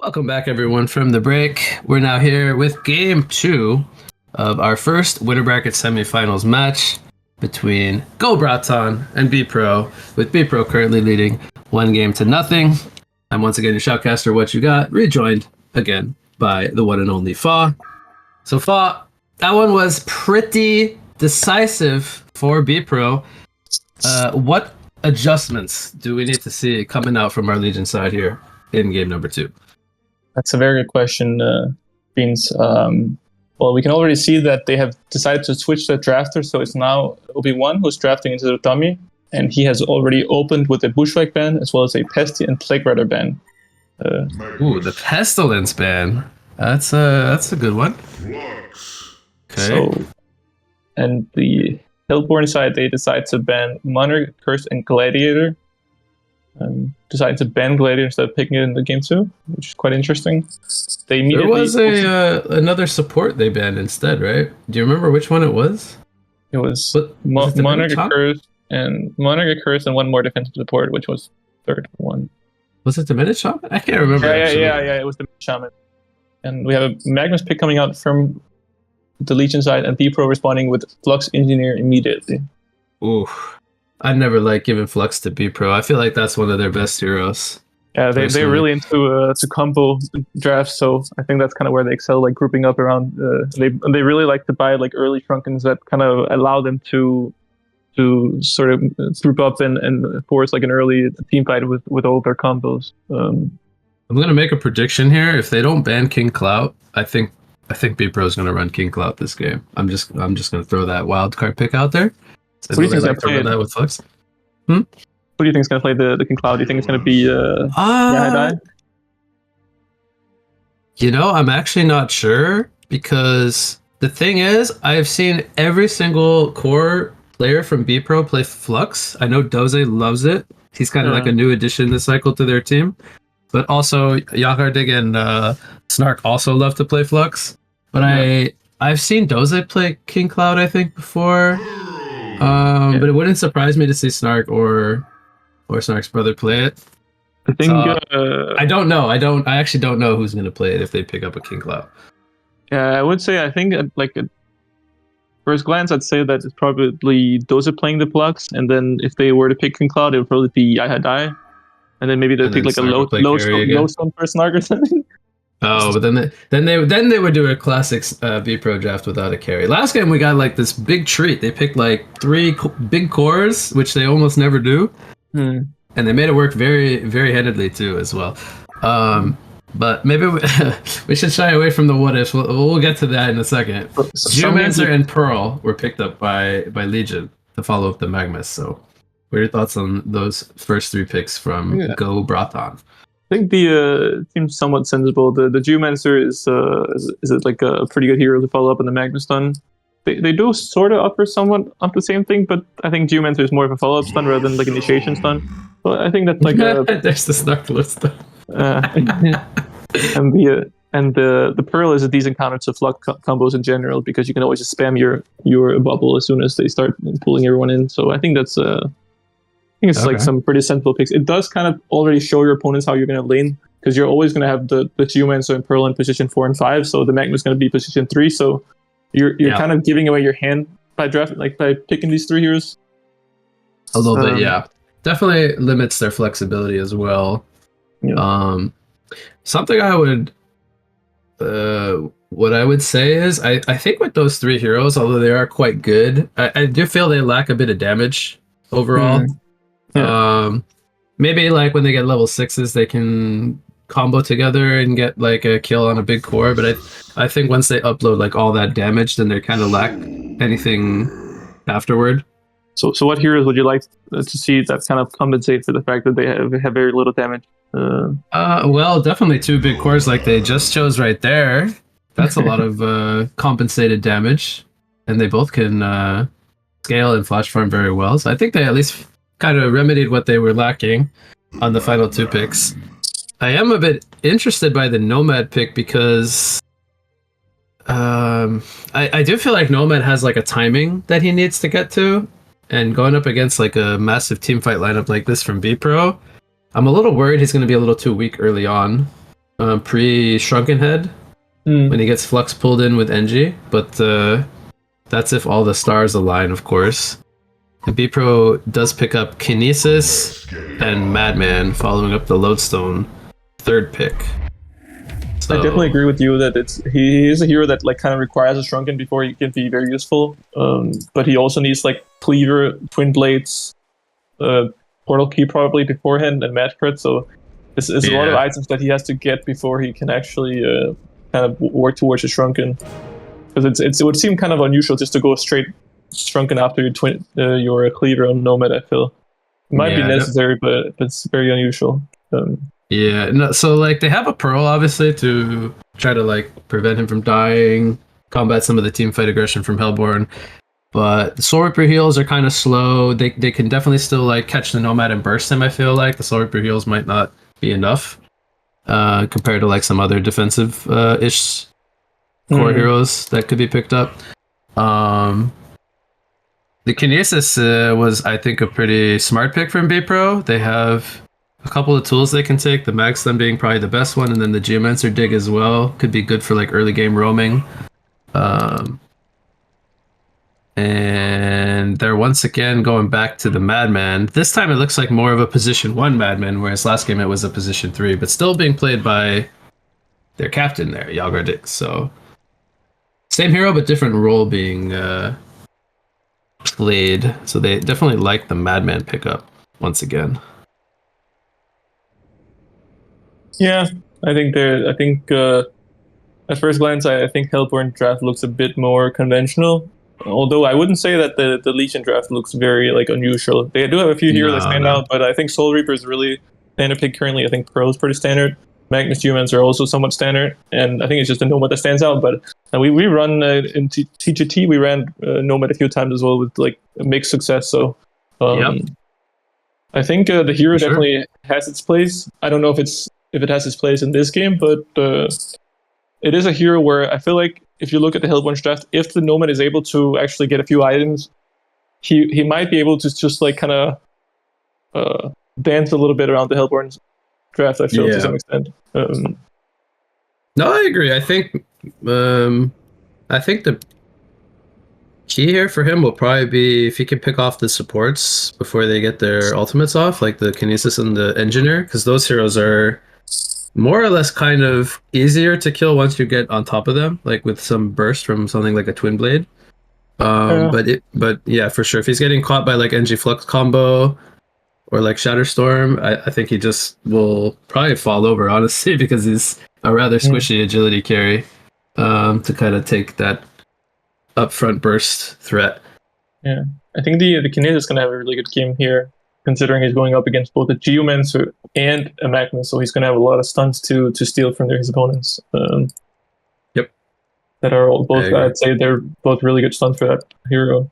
Welcome back, everyone, from the break. We're now here with game 2 of our first winner bracket semifinals match between Go Bratan and BPro, with BPro currently leading 1-0. I'm once again your shoutcaster, What You Got, rejoined again by the one and only Fa. So Fa, that one was pretty decisive for BPro. What adjustments do we need to see coming out from our Legion side here in game number 2? That's a very good question, Beans. Well, we can already see that they have decided to switch the drafter, so it's now Obi-Wan who's drafting into the dummy, and he has already opened with a Bushwhack ban as well as a Pesty and Plague Rider ban. Ooh, the Pestilence ban. That's a good one. Okay. So, and the Hellborn side, they decide to ban Monarch, Curse, and Gladiator. Decided to ban Gladiator instead of picking it in the game 2, which is quite interesting. They immediately there was another support they banned instead, right? Do you remember which one it was? It was Monarch, Curse, and one more defensive support, which was third one. Was it the Minute Shaman? I can't remember. Yeah. It was the Minute Shaman. And we have a Magnus pick coming out from the Legion side, and BPro responding with Flux Engineer immediately. Ooh. I never like giving Flux to BPro. I feel like that's one of their best heroes. Yeah, they're really into combo drafts, so I think that's kind of where they excel, like grouping up around. They really like to buy like early Shrunkens that kind of allow them to sort of group up and force like an early team fight with all their combos. I'm gonna make a prediction here. If they don't ban King Clout, I think BPro is gonna run King Clout this game. I'm just gonna throw that wild card pick out there. What do you think is going to play that with Flux? Who do you think is going to play the King Cloud? Do you think it's going to be Yahadai? You know, I'm actually not sure, because the thing is, I've seen every single core player from BPro play Flux. I know Doze loves it. He's kind of like a new addition this cycle to their team. But also, Yakardig and Snark also love to play Flux. But I've seen Doze play King Cloud, I think, before. But it wouldn't surprise me to see Snark or Snark's brother play it. I think I don't know. I actually don't know who's going to play it if they pick up a King Cloud. Yeah, I would say, I think like at first glance, I'd say that it's probably Doza playing the Flux, and then if they were to pick King Cloud, it would probably be Yahadai, and then maybe they'd pick like a low stone for Snark or something. Oh, but then they would do a classic BPro draft without a carry. Last game we got like this big treat. They picked like 3 big cores, which they almost never do, and they made it work very, very handedly too as well. But maybe we should shy away from the what ifs. We'll get to that in a second. Geomancer and Pearl were picked up by Legion to follow up the Magnus. So, what are your thoughts on those first 3 picks from Go Bratan? I think the seems somewhat sensible. The Geomancer is like a pretty good hero to follow up on the Magnus stun. They do sort of offer somewhat of the same thing, but I think Geomancer is more of a follow-up stun rather than like initiation stun. But I think that's like there's the Snarkler stun. And the Pearl is a decent counter to Flux combos in general, because you can always just spam your bubble as soon as they start pulling everyone in. So I think that's it's like some pretty sensible picks. It does kind of already show your opponents how you're going to lane, because you're always going to have the Geomancer and Pearl in position 4 and 5, so the Magnus is going to be position 3, so you're kind of giving away your hand by picking these 3 heroes. A little bit, yeah. Definitely limits their flexibility as well. Yeah. Something I would what I would say is I think with those 3 heroes, although they are quite good, I do feel they lack a bit of damage overall. Maybe like when they get level 6s, they can combo together and get like a kill on a big core, but I think once they upload like all that damage, then they kind of lack anything afterward. So what heroes would you like to see that kind of compensate for the fact that they have very little damage? Well, definitely 2 big cores like they just chose right there. That's a lot of compensated damage, and they both can scale and flash farm very well. So I think they at least kind of remedied what they were lacking on the final 2 picks. I am a bit interested by the Nomad pick, because I do feel like Nomad has like a timing that he needs to get to, and going up against like a massive team fight lineup like this from BPro, I'm a little worried he's going to be a little too weak early on. pre-Shrunken Head when he gets Flux pulled in with NG, but that's if all the stars align, of course. And BPro does pick up Kinesis and Madman, following up the Lodestone third pick. So, I definitely agree with you that he is a hero that like kind of requires a Shrunken before he can be very useful. But he also needs like Cleaver, Twin Blades, Portal Key probably beforehand, and Match Crit. So there's a lot of items that he has to get before he can actually kind of work towards a Shrunken. Because it would seem kind of unusual just to go straight Shrunken after your Cleaver on Nomad. I feel it might be necessary, but it's very unusual. Yeah, no, so like they have a Pearl obviously to try to like prevent him from dying, combat some of the team fight aggression from Hellborn. But the Soul Reaper heals are kind of slow. They can definitely still like catch the Nomad and burst him. I feel like the Soul Reaper heals might not be enough compared to like some other defensive ish core heroes that could be picked up. The Kinesis was, I think, a pretty smart pick from BPro. They have a couple of tools they can take, the Mag Slam being probably the best one, and then the Geomancer Dig as well. Could be good for like early game roaming. And they're once again going back to the Madman. This time it looks like more of a position 1 Madman, whereas last game it was a position 3, but still being played by their captain there, Yalgar Dix. So same hero, but different role being played. So they definitely like the Madman pickup once again. Yeah, I think at first glance, I think Hellborn draft looks a bit more conventional. Although I wouldn't say that the Legion draft looks very like unusual. They do have a few here that stand out, but I think Soul Reaper is really standard pick currently. I think Pro is pretty standard. Magnus Humans are also somewhat standard, and I think it's just the Nomad that stands out. But we run in TGT, we ran Nomad a few times as well with like mixed success. So I think the hero definitely has its place. I don't know if it has its place in this game, but it is a hero where I feel like if you look at the Hellborn draft, if the Nomad is able to actually get a few items, he might be able to just like kind of dance a little bit around the Hellborn draft, I feel, to some extent. No, I agree. I think the key here for him will probably be if he can pick off the supports before they get their ultimates off, like the Kinesis and the Engineer, because those heroes are more or less kind of easier to kill once you get on top of them, like with some burst from something like a Twin Blade. But yeah, for sure, if he's getting caught by like NG Flux combo or like Shatterstorm, I think he just will probably fall over, honestly, because he's a rather squishy agility carry to kind of take that upfront burst threat. Yeah, I think the Kinesis is going to have a really good game here, considering he's going up against both a Geomancer and a Magnus, so he's going to have a lot of stunts to steal from his opponents. That are both, I'd say they're both really good stunts for that hero.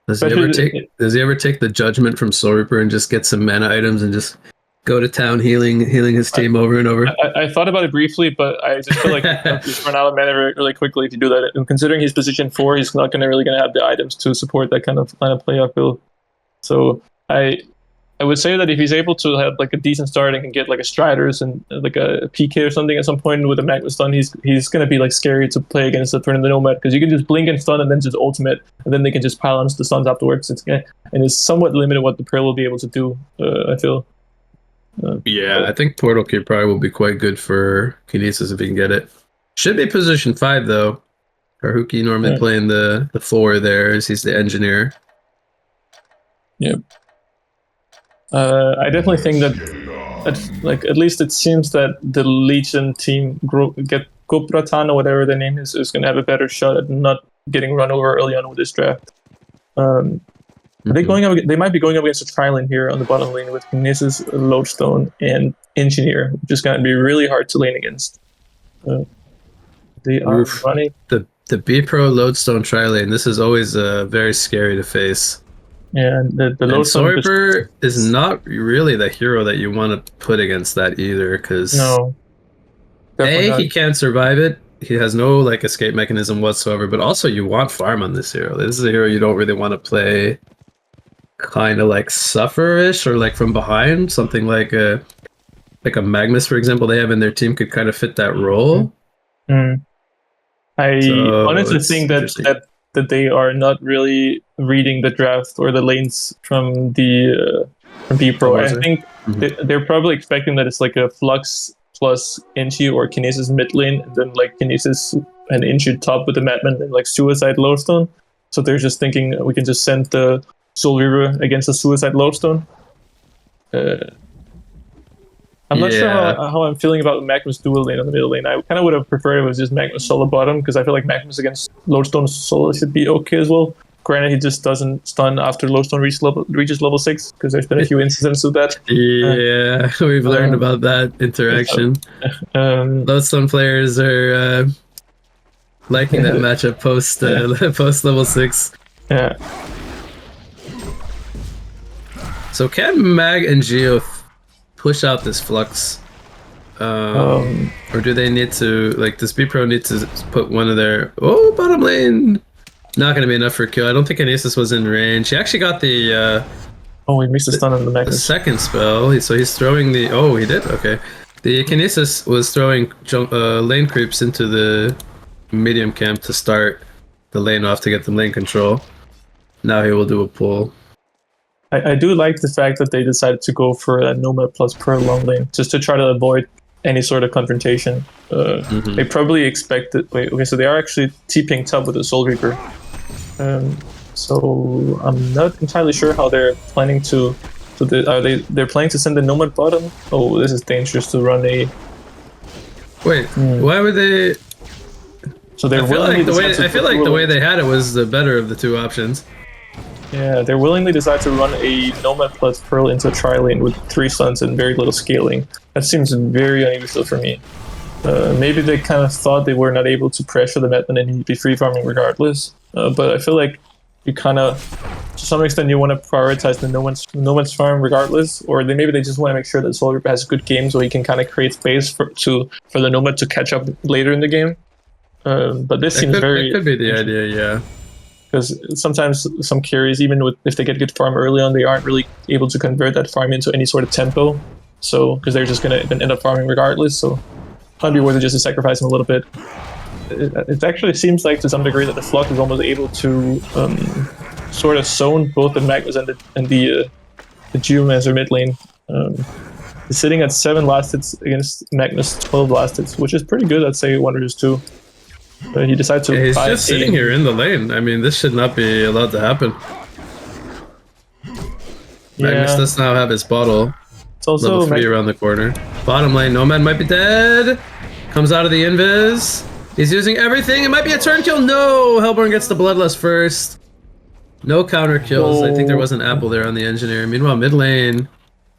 Does he ever take the judgment from Soul Reaper and just get some mana items and just go to town healing his team over and over? I thought about it briefly, but I just feel like he's run out of mana really quickly if you do that. And considering he's position 4, he's not really going to have the items to support that kind of line of play, I feel. So I would say that if he's able to have like a decent start and can get like a Striders and like a PK or something at some point with a Magnus stun, he's going to be like scary to play against the turn of the Nomad, because you can just blink and stun and then just ultimate, and then they can just pile on the stuns afterwards. And it's somewhat limited what the Pearl will be able to do, I feel. I think Portal Key probably will be quite good for Kinesis if he can get it. Should be position 5 though. Haruki normally playing the 4 there as he's the Engineer. Yep. I definitely think that like at least it seems that the Legion team Bratan or whatever their name is going to have a better shot at not getting run over early on with this draft. They might be going up against a tri-lane here on the bottom lane with Kinesis, Lodestone, and Engineer, which is going to be really hard to lane against. They are running the BPro Lodestone tri-lane. This is always very scary to face. Yeah, and the Lodestone Soul Reaper is not really the hero that you want to put against that either, because he can't survive it. He has no like escape mechanism whatsoever, but also you want farm on this hero. This is a hero you don't really want to play kind of like sufferish or like from behind, something like a like a Magnus, for example, they have in their team could kind of fit that role. I So honestly it's think interesting. that they are not really reading the draft or the lanes from the from BPro. I Composer. think they're probably expecting that it's like a Flux plus Inchi or Kinesis mid lane, and then like Kinesis and Inchi top with the Madman and like Suicide Lodestone. So they're just thinking we can just send the Soul Reaver against the Suicide Lodestone. I'm not sure Yeah. how I'm feeling about Magnus dual lane on the middle lane. I kind of would have preferred it was just Magnus solo bottom because I feel like Magnus against Lodestone solo should be okay as well. Granted, he just doesn't stun after Lodestone reaches level 6 because there's been a few incidents of that. Yeah, we've learned about that interaction. Um, Lodestone players are liking that matchup post level 6. yeah. So can Mag and Geo push out this Flux? Or do they need to, like, does BPro need to put one of their... Oh, bottom lane! Not going to be enough for a kill. I don't think Kinesis was in range. He actually got the he missed the stun on the Magnus. second spell. So he's throwing the... Oh, he did? Okay. The Kinesis was throwing lane creeps into the medium camp to start the lane off to get the lane control. Now he will do a pull. I do like the fact that they decided to go for a Nomad plus Pearl long lane just to try to avoid any sort of confrontation. They probably expected. Wait, okay, so they are actually TPing top with the Soul Reaper. So I'm not entirely sure how they're planning to. So they're planning to send the Nomad bottom. Oh, this is dangerous to run a. Wait, why would they? So they're I feel willingly like the way they had it was the better of the two options. Yeah, they willingly decide to run a Nomad plus Pearl into a tri-lane with 3 stuns and very little scaling. That seems very unusual for me. Maybe they kind of thought they were not able to pressure the Madman and he'd be free farming regardless. But I feel like you kind of, to some extent, you want to prioritize the Nomad's farm regardless, or maybe they just want to make sure that Soul Reaper has a good game so he can kind of create space for the Nomad to catch up later in the game. But this seems very... That could be the idea, yeah. Because sometimes some carries, even if they get good farm early on, they aren't really able to convert that farm into any sort of tempo. So, because they're just going to end up farming regardless. So, it might be worth it just to sacrifice them a little bit. It actually seems like to some degree that the Flock is almost able to sort of zone both the Magnus and the Geomancer mid lane. He's sitting at 7 last hits against Magnus 12 last hits, which is pretty good, I'd say 1 versus 2. But he decided to. He's just sitting here in the lane. I mean, this should not be allowed to happen. Yeah. Magnus does now have his bottle. It's also level 3 around the corner. Bottom lane, Nomad might be dead. Comes out of the invis. He's using everything. It might be a turn kill. No! Hellborn gets the Bloodlust first. No counter kills. I think there was an apple there on the engineer. Meanwhile, mid lane.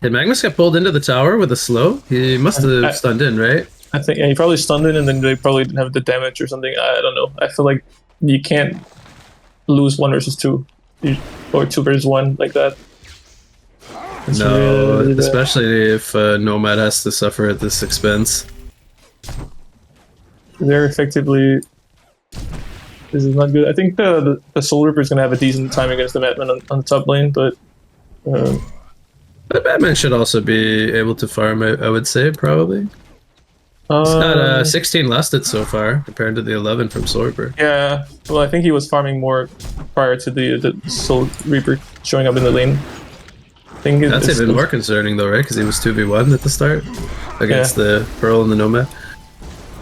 Did Magnus get pulled into the tower with a slow? He must have stunned in, right? I think he probably stunned in and then they probably didn't have the damage or something. I don't know. I feel like you can't lose 1 versus 2 or 2 versus 1 like that. It's really especially if Nomad has to suffer at this expense. They're effectively... This is not good. I think the Soul Reaper is going to have a decent time against the Madman on the top lane, but... The Batman should also be able to farm, I would say, probably. He's got 16 last hits so far, compared to the 11 from Soul Reaper. Yeah, well, I think he was farming more prior to the Soul Reaper showing up in the lane. I think that's even more concerning, though, right? Because he was 2v1 at the start against the Pearl and the Nomad.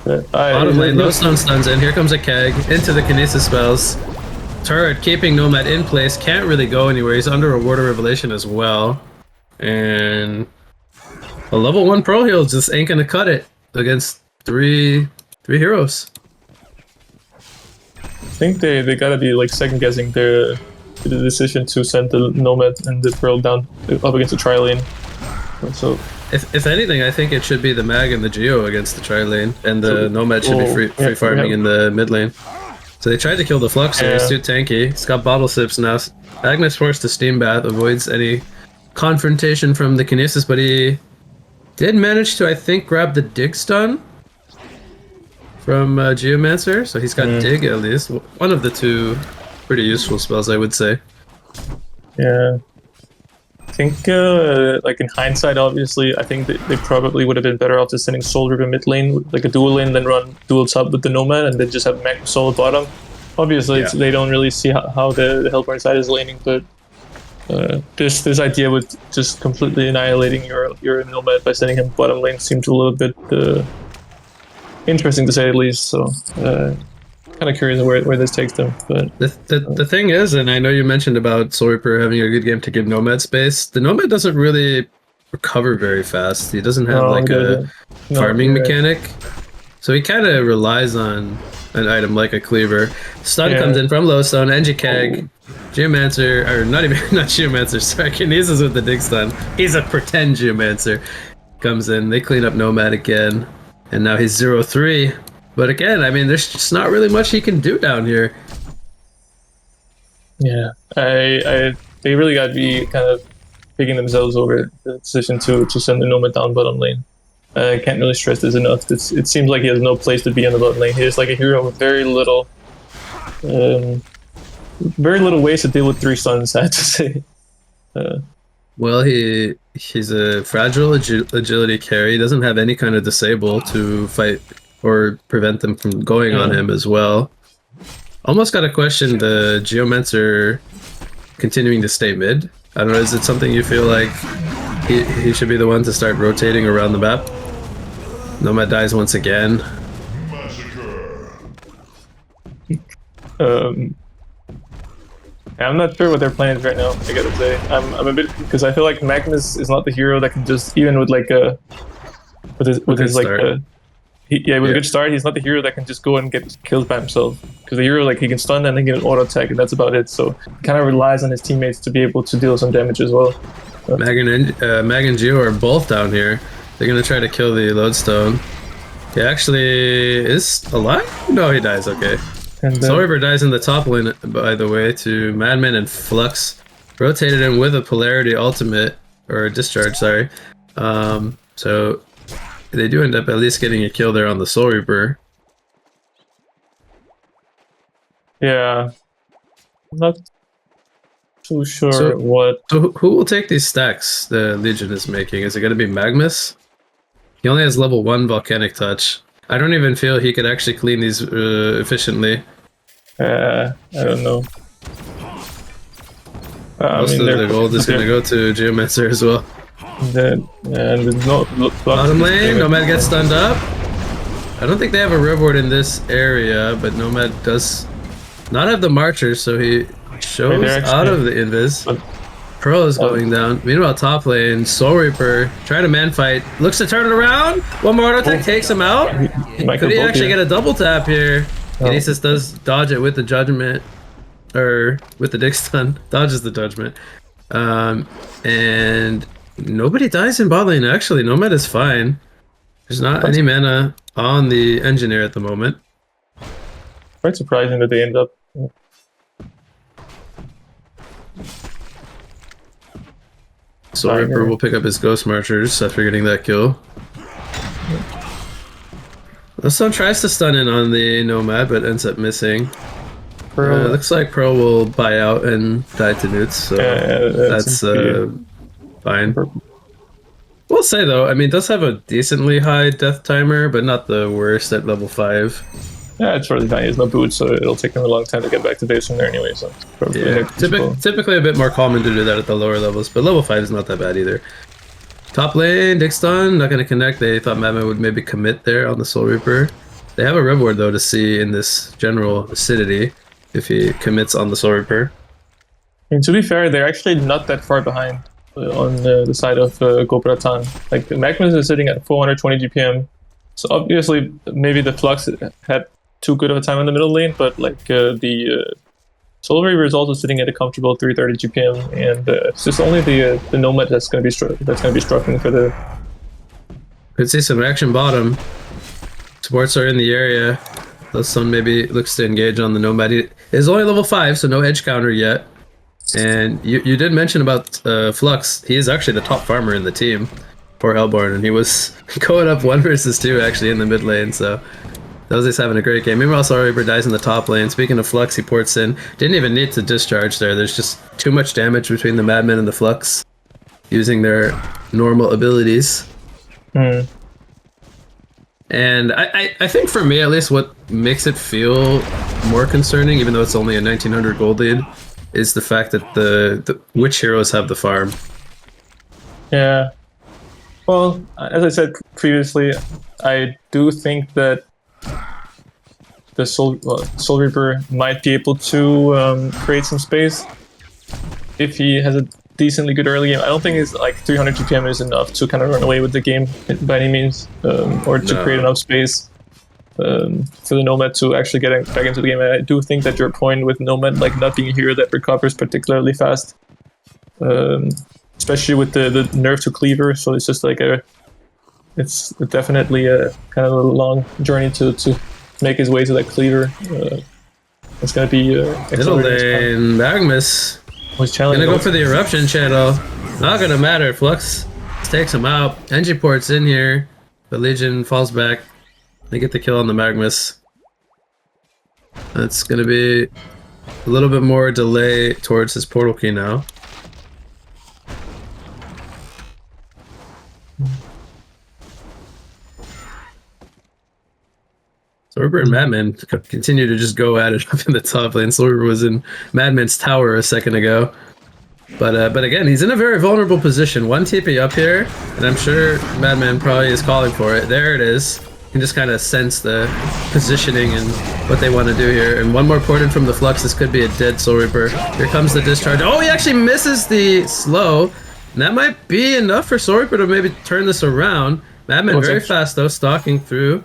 Bottom lane, no stun stuns in. Here comes a keg into the Kinesis spells. Turret keeping Nomad in place, can't really go anywhere. He's under a Ward of Revelation as well. And a level 1 Pro heal just ain't gonna cut it against three heroes. I think they gotta be like second guessing the decision to send the Nomad and the Pearl down up against the tri lane. So if anything, I think it should be the Mag and the Geo against the tri lane, and the Nomad should be free farming in the mid lane. So they tried to kill the Flux, so he's too tanky. He's got bottle sips now. Magnus forced to steam bath, avoids any confrontation from the Kinesis, but he did manage to, I think, grab the dig stun from Geomancer, so he's got dig at least. One of the two pretty useful spells, I would say. Yeah. think, like in hindsight, obviously, I think that they probably would have been better off just sending Soul Reaper mid lane, like a dual lane, then run dual top with the Nomad, and then just have Magnus Soul bottom. Obviously, they don't really see how the Hellborn side is laning, but this idea with just completely annihilating your Nomad by sending him bottom lane seemed a little bit interesting to say the least. So kind of curious where this takes them. But the thing is, and I know you mentioned about Soul Reaper having a good game to give Nomad space. The Nomad doesn't really recover very fast. He doesn't have a farming mechanic, so he kind of relies on an item like a cleaver. Stun comes in from Lowstone, Engikeg, Geomancer, or not Geomancer, sorry, Kinesis with the dig stun. He's a pretend Geomancer. Comes in, they clean up Nomad again, and now he's 0-3. But again, I mean, there's just not really much he can do down here. Yeah, they really got to be kind of picking themselves over the decision to send the Nomad down bottom lane. I can't really stress this enough. It seems like he has no place to be on the bottom lane. He is like a hero with very little ways to deal with 3 stuns, I have to say. Well, he's a fragile agility carry. He doesn't have any kind of disable to fight or prevent them from going on him as well. Almost got to question the Geomancer continuing to stay mid. I don't know, is it something you feel like he should be the one to start rotating around the map? Nomad dies once again. I'm not sure what their plan is right now, I gotta say. I'm a bit, because I feel like Magnus is not the hero that can just, even with like a with his like with a good start, he's not the hero that can just go and get killed by himself. Because the hero, like, he can stun and then get an auto attack, and that's about it. So he kind of relies on his teammates to be able to deal some damage as well. Mag and Geo are both down here. They're gonna try to kill the Lodestone. He actually is alive? No, he dies. Okay. And Soul Reaper dies in the top lane, by the way, to Madman and Flux. Rotated him with a Polarity ultimate, or discharge, sorry. So they do end up at least getting a kill there on the Soul Reaper. Yeah. I'm not too sure what... So who will take these stacks the Legion is making? Is it going to be Magnus? He only has level 1 Volcanic Touch. I don't even feel he could actually clean these efficiently. I don't know. Most of the gold is going to go to Geomancer as well. And there's no... Bottom lane, Nomad gets stunned up. I don't think they have a reward in this area, but Nomad does not have the Marcher, so he shows out of the invis. Pearl is going down. Meanwhile, top lane, Soul Reaper trying to man fight. Looks to turn it around. One more auto attack takes him out. Could he actually get a double tap here? Kinesis does dodge it with the judgment, or with the dig stun. Dodges the judgment. And nobody dies in bot lane. Actually, Nomad is fine. There's not any mana on the engineer at the moment. Quite surprising that they end up. Soul Reaper will pick up his Ghost Marchers after getting that kill. Lowstone tries to stun in on the Nomad, but ends up missing. Looks like Pearl will buy out and die to Newts, so that's fine. We'll say though, I mean, it does have a decently high death timer, but not the worst at level 5. Yeah, it's really fine. He has no boots, so it'll take him a long time to get back to base from there anyway. So typically a bit more common to do that at the lower levels, but level 5 is not that bad either. Top lane, dig stun, not going to connect. They thought Madman would maybe commit there on the Soul Reaper. They have a reward though to see in this general acidity if he commits on the Soul Reaper. And to be fair, they're actually not that far behind on the side of Bratan. Like, Magnus is sitting at 420 GPM, so obviously maybe the Flux had too good of a time in the middle lane, but like the Soul Reaper is also sitting at a comfortable 330 GPM, and it's just only the Nomad that's going to be struggling for the. Could see some action bottom. Supports are in the area. Lowstone maybe looks to engage on the Nomad. He is only level 5, so no edge counter yet. And you did mention about Flux. He is actually the top farmer in the team for Hellborn, and he was going up 1 versus 2 actually in the mid lane, so Dozy's having a great game. Meanwhile, Soul Reaper dies in the top lane. Speaking of Flux, he ports in. Didn't even need to discharge there. There's just too much damage between the Madman and the Flux. using their normal abilities. Mm. And I think for me, at least, what makes it feel more concerning, even though it's only a 1900 gold lead, is the fact that the which heroes have the farm. Yeah. Well, as I said previously, I do think that the Soul Reaper might be able to create some space if he has a decently good early game. I don't think it's like 300 GPM is enough to kind of run away with the game by any means, or to create enough space for the Nomad to actually get back into the game. I do think that your point with Nomad like not being a hero that recovers particularly fast, especially with the nerf to cleaver, so it's just like it's definitely a kind of a long journey to make his way to that cleaver. It's gonna be Middle lane, Magnus. Gonna go for the eruption channel. Not gonna matter. Flux takes him out. NG ports in here. The Legion falls back. They get the kill on the Magnus. That's gonna be a little bit more delay towards his portal key now. Sorber and Madman continue to just go at it up in the top lane. Sorber was in Madman's tower a second ago. But again, he's in a very vulnerable position. One TP up here, and I'm sure Madman probably is calling for it. There it is. You can just kind of sense the positioning and what they want to do here. And one more port in from the Flux. This could be a dead Soul Reaper. Here comes the discharge. Oh, he actually misses the slow. And that might be enough for Soul Reaper to maybe turn this around. Madman very fast though, stalking through.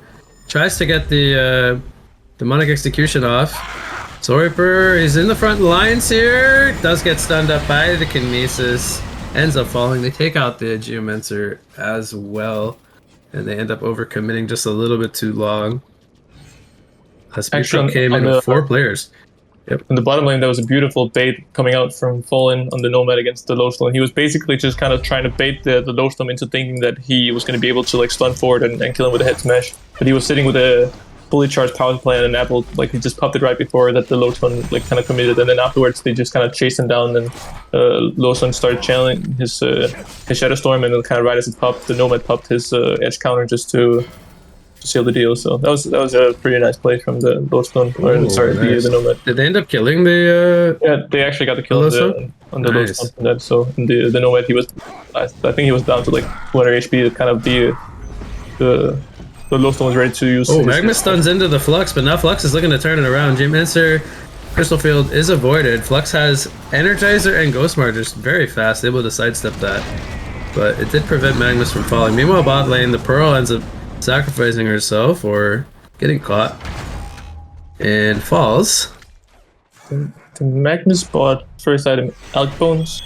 Tries to get the demonic execution off. Soul Reaper is in the front lines here. Does get stunned up by the Kinesis. Ends up falling. They take out the Geomancer as well. And they end up overcommitting just a little bit too long. Actually, came in with 4 players. Yep. In the bottom lane, there was a beautiful bait coming out from Fallen on the Nomad against the Lowstone. He was basically just kind of trying to bait the Lowstone into thinking that he was going to be able to like stun forward and kill him with a head smash. But he was sitting with a fully charged power plant and Apple, like he just popped it right before that the Lowstone like kind of committed, and then afterwards they just kind of chased him down, and Lowstone started channeling his Shadow Storm, and then kind of right as it popped, the Nomad popped his edge counter just to seal the deal. So that was a pretty nice play from the Lowstone, the Nomad. Did they end up killing the? Yeah, they actually got the kill on the Lowstone from that. So the Nomad, he was, I think he was down to like 200 HP. Kind of the Lowstone was ready to use. Oh, Magnus stuns into the Flux, but now Flux is looking to turn it around. Geomancer, Crystal Field is avoided. Flux has Energizer and Ghostmar just very fast, able to sidestep that. But it did prevent Magnus from falling. Meanwhile, bot lane, the Pearl ends up sacrificing herself or getting caught and falls. The Magnus bot first item, Elk Bones.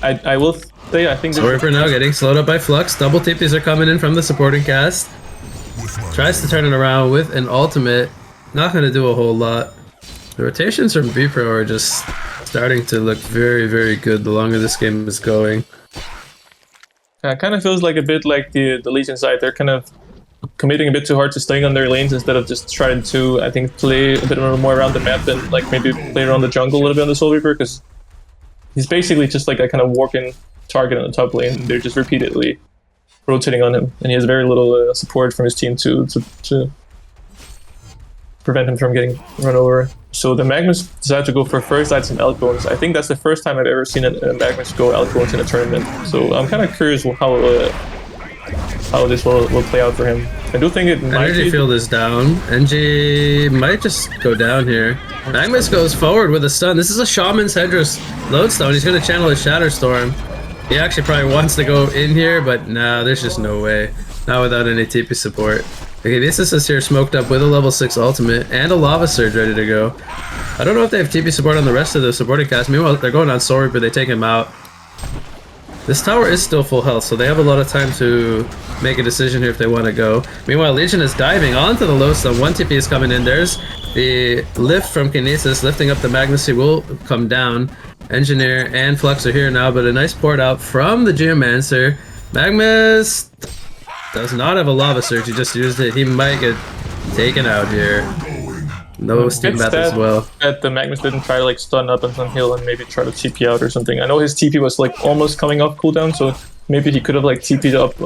I will say, I think. Soul Reaper now getting slowed up by Flux. Double TPs are coming in from the supporting cast. Tries to turn it around with an ultimate. Not going to do a whole lot. The rotations from BPro are just starting to look very, very good the longer this game is going. It kind of feels like a bit like the Legion side. They're kind of committing a bit too hard to staying on their lanes instead of just trying to, I think, play a bit more around the map and like maybe play around the jungle a little bit on the Soul Reaper, because he's basically just like a kind of walking target on the top lane. They're just repeatedly rotating on him, and he has very little support from his team to prevent him from getting run over. So the Magnus decided to go for first item Elk Bones. I think that's the first time I've ever seen a Magnus go Elk Bones in a tournament. So I'm kind of curious how this will play out for him. I do think it might. Energy field is down. NG might just go down here. Magnus goes forward with a stun. This is a Shaman's Headress Lodestone. He's going to channel his Shatter Storm. He actually probably wants to go in here, but no, there's just no way. Not without any TP support. Okay, this is here smoked up with a level 6 ultimate and a Lava Surge ready to go. I don't know if they have TP support on the rest of the supporting cast. Meanwhile, they're going on Soul Reaper, they take him out. This tower is still full health, so they have a lot of time to make a decision here if they want to go. Meanwhile, Legion is diving onto the Lowstone. One TP is coming in. There's the lift from Kinesis, lifting up the Magnus. He will come down. Engineer and Flux are here now, but a nice port out from the Geomancer. Magnus does not have a Lava Surge. He just used it. He might get taken out here. No steam bath as well. That the Magnus didn't try to like stun up on some hill and maybe try to TP out or something. I know his TP was like almost coming off cooldown, so maybe he could have like TP'd up,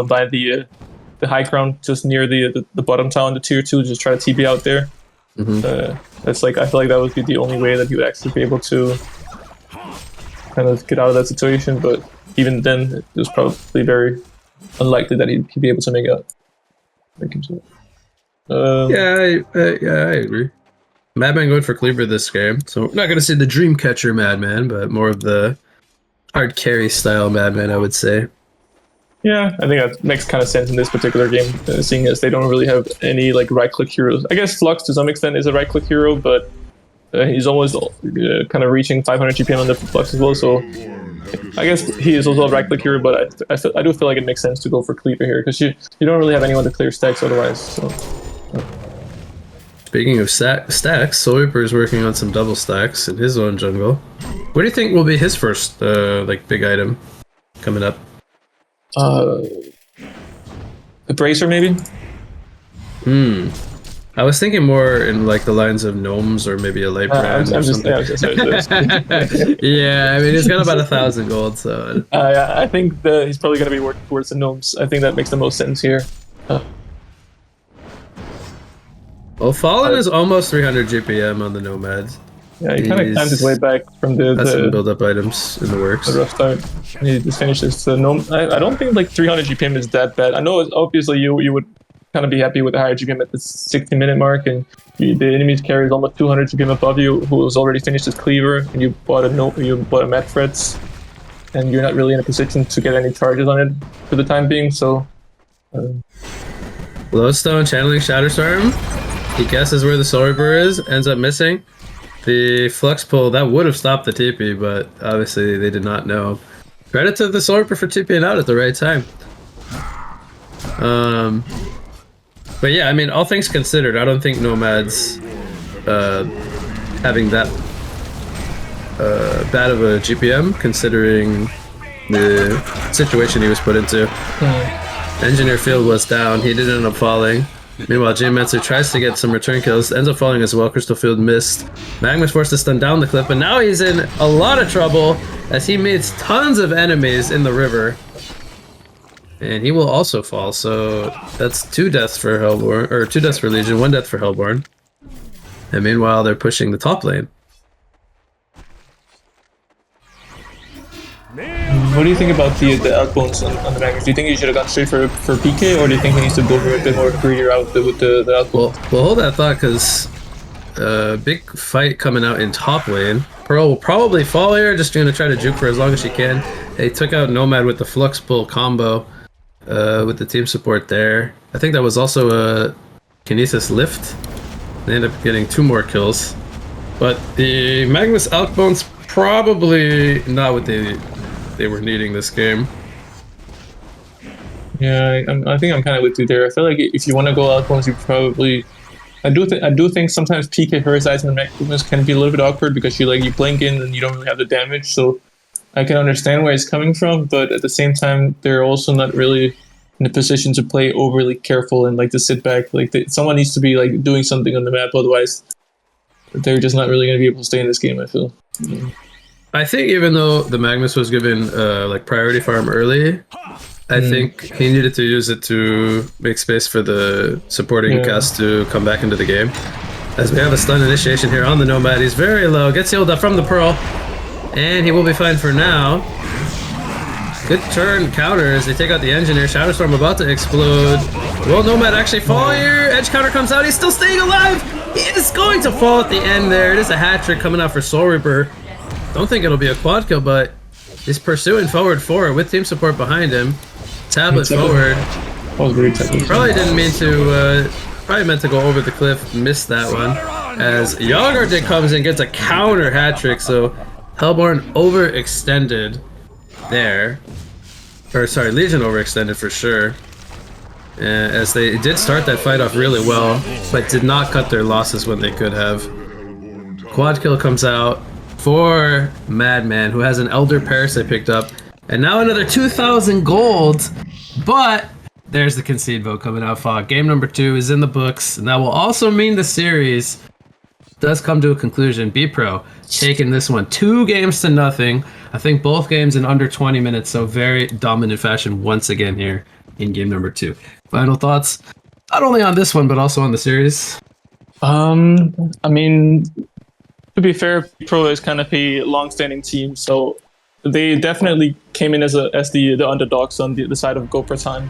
by the high ground just near the bottom tower in the tier 2, just try to TP out there. That's like, I feel like that would be the only way that he would actually be able to kind of get out of that situation, but even then it was probably very unlikely that he'd be able to make himself. I agree. Madman going for Cleaver this game, so we're not going to see the Dreamcatcher Madman, but more of the hard carry style Madman, I would say. Yeah, I think that makes kind of sense in this particular game, seeing as they don't really have any like right-click heroes. I guess Flux to some extent is a right-click hero, but he's almost kind of reaching 500 GPM on the Flux as well, so I guess he is also a right-click hero, but I do feel like it makes sense to go for Cleaver here, because you don't really have anyone to clear stacks otherwise, so... Speaking of stacks, Soul Reaper is working on some double stacks in his own jungle. What do you think will be his first big item coming up? The Bracer, maybe? I was thinking more in like the lines of gnomes or maybe a light brand or something. Yeah, I mean he's got about 1,000 gold, so. I think he's probably going to be working towards the gnomes. I think that makes the most sense here. Well, Fallen is almost 300 GPM on the Nomads. Yeah, he kind of climbed his way back from the some build-up items in the works. The rough start. He just finished this gnome. I don't think like 300 GPM is that bad. I know obviously you would kind of be happy with the higher GPM at the 60-minute mark, and the enemy's carry is almost 200 GPM above you, who has already finished his Cleaver, and you bought a Mat Frets, and you're not really in a position to get any charges on it for the time being, so... Glowstone channeling Shatterstorm. He guesses where the Soul Reaper is, ends up missing. The Flux pull, that would have stopped the TP, but obviously they did not know. Credit to the Soul Reaper for TPing out at the right time. But yeah, I mean, all things considered, I don't think Nomad's having that bad of a GPM, considering the situation he was put into. Engineer Field was down, he did end up falling. Meanwhile, J-Mancer tries to get some return kills, ends up falling as well. Crystal Field missed. Magma's forced to stun down the cliff, but now he's in a lot of trouble as he meets tons of enemies in the river. And he will also fall, so that's 2 deaths for Hellborn, or 2 deaths for Legion, 1 death for Hellborn. And meanwhile, they're pushing the top lane. What do you think about the outbones on the Magnus? Do you think he should have gone straight for PK, or do you think he needs to go for a bit more greedier out with the outbone? Well, hold that thought, because big fight coming out in top lane. Pearl will probably fall here, just going to try to juke for as long as she can. They took out Nomad with the Flux Pull combo with the team support there. I think that was also a Kinesis lift. They end up getting 2 more kills. But the Magnus outbones probably not what they were needing this game. Yeah, I think I'm kind of with you there. I feel like if you want to go outbones, you probably... I do think sometimes PK Heresize and the Magnus can be a little bit awkward because you blink in and you don't really have the damage, so I can understand where it's coming from, but at the same time, they're also not really in a position to play overly careful and to sit back. Someone needs to be doing something on the map, otherwise they're just not really going to be able to stay in this game, I feel. I think even though the Magnus was given priority farm early, I think he needed to use it to make space for the supporting cast to come back into the game. As we have a stun initiation here on the Nomad, he's very low, gets healed up from the Pearl, and he will be fine for now. Good turn counters, they take out the Engineer, Shadowstorm about to explode. Will Nomad actually fall here? Edge counter comes out, he's still staying alive! He is going to fall at the end there. It is a hat trick coming out for Soul Reaper. Don't think it'll be a quad kill, but he's pursuing forward 4 with team support behind him. Tablet forward. Probably didn't mean to, probably meant to go over the cliff, missed that one. As Yagardik comes in, gets a counter hat trick, so Hellborn overextended there. Or sorry, Legion overextended for sure. As they did start that fight off really well, but did not cut their losses when they could have. Quad kill comes out for Madman, who has an Elder Parasite picked up. And now another 2,000 gold, but there's the concede vote coming out, Fog. Game number 2 is in the books, and that will also mean the series does come to a conclusion. BPro taking this one 2-0. I think both games in under 20 minutes, so very dominant fashion once again here in game number 2. Final thoughts, not only on this one, but also on the series? I mean, to be fair, Pro is kind of a long-standing team, so they definitely came in as the underdogs on the side of Bratan.